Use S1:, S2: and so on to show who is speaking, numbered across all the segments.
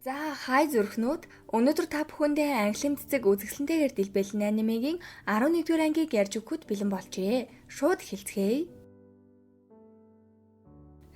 S1: За хай зүрхнүүд өнөөдөр та бүхэндээ английн цэцэг үзэсгэлэнтэйгээр дэлбэлэн анимегийн 11-р ангийг ярьж өгөхөд бэлэн болжээ. Шууд эхэлцгээе.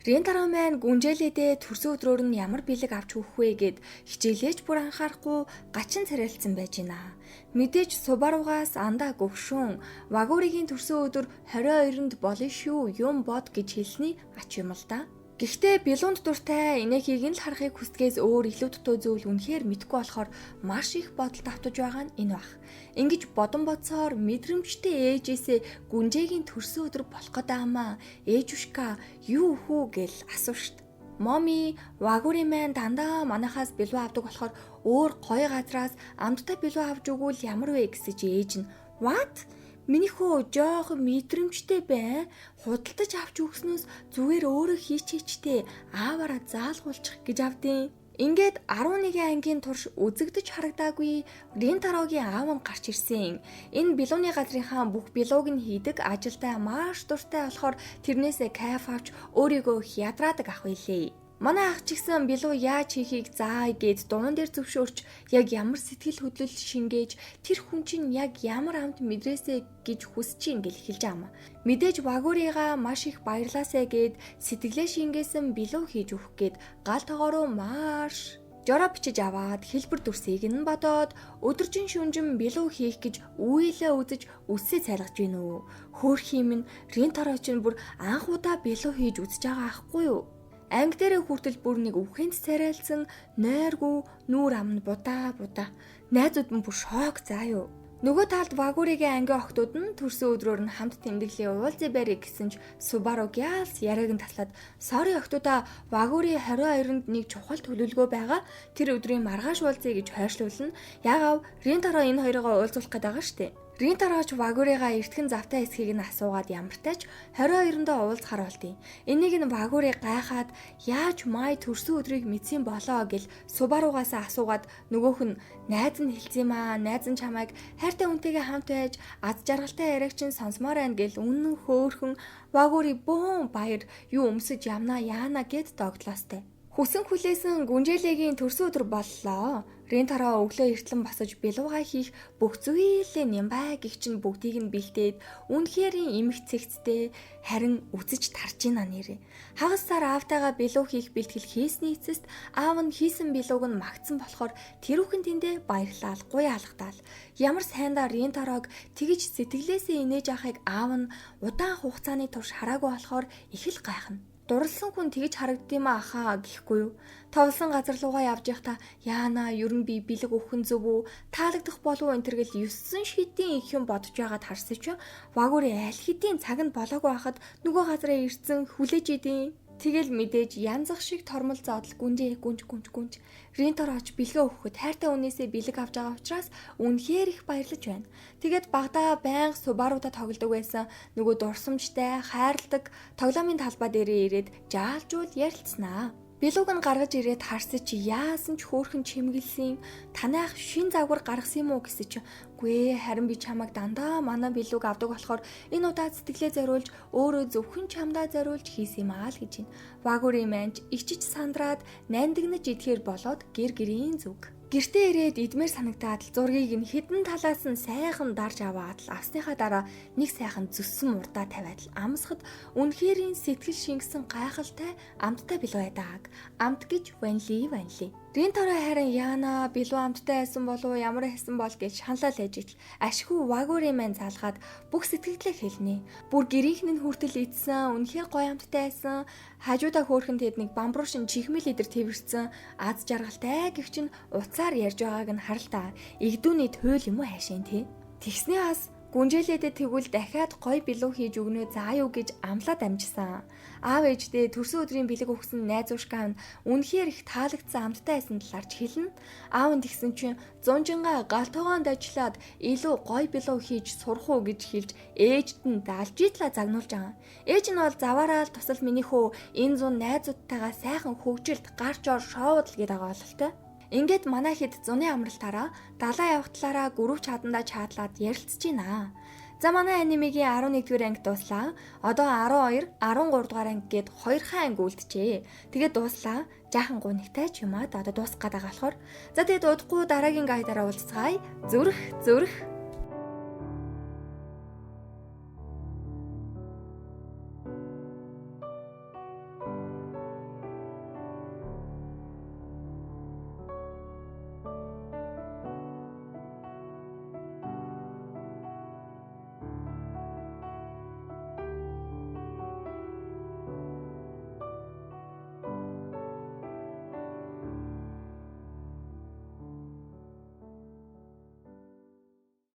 S1: Рентаро маань гүнжээлэдээ төрсөн өдрөөр нь ямар бэлэг авч өгөх вэ гэд хичээлээч бүр анхаарахгүй гачин царайлцсан байж байна. Мэдээж Субаругаас андаа гөгшүүн Вагуригийн төрсөн өдөр 22-нд болно шүү юм бод гэж хэлсний ач юм л да. Гэхдээ Белунд дуртай инээхийг нь л харахыг хүсдгээс өөр илүү дутуу зүйл үнэхээр мэдгүй болохоор маш их бодол давтаж байгаа нь энэ бах. Ингэж бодон бодсоор мэдрэмжтэй ээжээсээ гүнжээгийн төрсөн өдөр болох гэдэг амаа ээжүшка юу хүү гэл асуув шт. Моми Вагури маань дандаа манахаас бэлүү авдаг болохоор өөр гоё газраас амттай бэлүү авч өгвөл ямар вэ гэсэн чи ээж нь what? Миний хөө жоохон мэдрэмжтэй бай. Худалдаж авч өгснөөс зүгээр өөрөө хийчихтэй ааваараа заалгуулчих гэж авдیں۔ Ингээд 11 ангийн турш үзэгдэж харагдаагүй Рентарогийн аав нь гарч ирсэн. Энэ Белуны газрынхаа бүх белууг нь хийдэг ажилдаа маш дуртай болохоор тэрнээсээ кайф авч өөрийгөө ядраадаг ах байлээ. Манай ах ч гэсэн Белу яаж хийхийг заая гэд дуун дээр зөвшөөрч яг ямар сэтгэл хөдлөл шингээж тэр хүн чинь яг ямар амт мэдрээсэ гэж хүсэж ингээл хэлж аамаа. Мэдээж Вагурига маш их баярлаасай гэд сэтгэлээ шингээсэн Белу хийж өгөх гэд гал тоогоороо маш жороо бичиж аваад хэлбэр дүрсийг нь бодоод өдөржин шүнжин Белу хийх гэж үеилээ үзэж үсээ цайлгаж гин үү. Хөөрхий минь Рентаро чинь бүр анх удаа Белу хийж үзэж байгаа ахгүй юу? Анги дээрээ хүртэл бүр нэг үхэнд царайлсан нойргүй нүүр амн будаа. Найзууд нь бүр шок заа юу. Нөгөө талд Вагуригийн анги охтууд нь төрсөн өдрөөр нь хамт тэмдэглэе уулзъя барь гэсэн ч Субаруг яалс яриаг нь таслаад sorry охтуудаа Вагури 22-нд нэг чухал төлөвлөгөө байгаа. Тэр өдрийн маргааш уулзъя гэж хойшлуулна. Яагав Рентаро энэ хоёроо уулзуулах гээд байгаа штэ. Рентароч Вагурига эртхэн завтай эсхийг нь асуугаад ямартайч 22-ндөө уулзахаар болдیں۔ Энийг нь Вагури гайхаад яаж май төрсөн өдрийг мэдсэн болоо гэл Субаругаас асуугаад нөгөөх нь найз нь хэлсэн юм аа. Найз нь чамайг хайртай хүнтэйгээ хамт байж аз жаргалтай яриаг чинь сонсомоор байна гэл үнэн хөөхөн Вагури бөөн баяр юу өмсөж ямнаа яана гэд догдлоостэй. Хүсэн хүлээсэн гүнжээлэгийн төрсөн өдөр боллоо. Рентаро өглөө эртлэн босож Белугаа хийх бүх зүйлээ нямбай гих чинь бүгдийг нь бэлдээд үнэхээр эмх цэгцтэй харин үзэж тарж ийна нэрээ. Хагас сар аавтайгаа Белу хийх бэлтгэл хийсний эцэст аав нь хийсэн Белуг нь магтсан болохоор тэрүүхэн тэндээ баярлал гуй алгатаал. Ямар сайндаа Рентарог тэгж сэтгэлээсээ инээж ахыг аав нь удаан хугацааны турш хараагүй болохоор их л гайхна. Дурлсан хүн тэгж харагддığıма ахаа гэхгүй юу. Товлсон газар руугаа явж байхдаа яана ер нь би бэлэг өгөх нь зөв үү? Таалагдах болов уу энэ төр гэл 9 шидийн их юм бодож байгаад харсан ч Вагури аль хэдийн цаг нь болоогүй байхад нөгөө газараа ирцэн хүлээж идэв. Тэгэл мэдээж янзах шиг тормол зоодол гүнж. Рентароч бэлгээ өгөхөд хайртай үнээсээ бэлэг авч байгаа учраас үнэхээр их баярлаж байна. Тэгээд багада байнга Субаруудаа тоглодог байсан нөгөө дурсамжтай, хайрладаг тоглоомын талбай дээрээ ирээд жаалжуул ярилцсанаа. Белуг нь гаргаж ирээд харсан чи яасан ч хөөрхөн чимгэлсэн танайх шин загвар гаргасан юм уу гэсэн чи гүй харин би чамайг дандаа манай Белуг авдаг болохоор энэ удаа сэтгэлээ зориулж өөрөө зөвхөн чамдаа зориулж хийсэн юм аа л гэж байна. Вагури манч ичиж сандраад найндагнаж идэхээр болоод гэр-гэрийн зүг. Гэртээ ирээд идмээр санагдаад зургийг нь хідэн талаас нь сайхан дарж аваад л авсныхаа дараа нэг сайхан зүссэн мурдаа тавиад л амсахад үнэхээр сэтгэл шингэсэн гайхалтай амттай Белу байдаг. Амт гэж ванли. Рентаро харин яана Белу амттай байсан болов уу ямар хэсэн бол гэж шаналал ээжил ашгүй Вагури маань залгаад бүх сэтгэлдээ хэлнэ. Бүр гэрийнхэн нь хүртэл идсэн үнэхээр гоё амттай байсан. Хажуудаа хөөрхөн тэд нэг бамбууршин чихмэл идэр тэрвэрсэн аз жаргалтай гэх чинь уцаар ярьж байгааг нь харалтаа. Игдүүний туйл юм уу хайшин тий. Тэгснээ бас гүнжээлээдээ тэгвэл дахиад гой Белу хийж өгнө заа юу гэж амлаад амжсан. Аав ээждээ төрсөн өдрийн бэлэг өгсөн найзуушгаа нь үнэхээр их таалагдсан амттай байсан талаарч хэлнэ. Аав нь тэгсэн чинь зунжингаа галтогоонд ажиллаад илүү гой Белу хийж сурах уу гэж хэлж ээжд нь даалжитлаа загнуулж байгаа. Ээж нь бол заваараа л тусал минийхөө энэ зун найзуудтайгаа сайхан хөгжилд гарч ор шоуд л гэдэг бололтой. Ингээд манай хэд зуны амралтаараа далаа явах талаараа гүрв чадандаа чаадлаад ярилцж байна. За манай анимигийн 11-р анги дуслаа. Одоо 12, 13 дугаар анги гээд 2 анги үлджээ. Тэгээд дуслаа. Жаахан гунигтай ч юм аа одоо дуусах гээд байгаа болохоор. За тэгээд удахгүй дараагийн гайдаараа уулзцгаая. Зүрх зүрх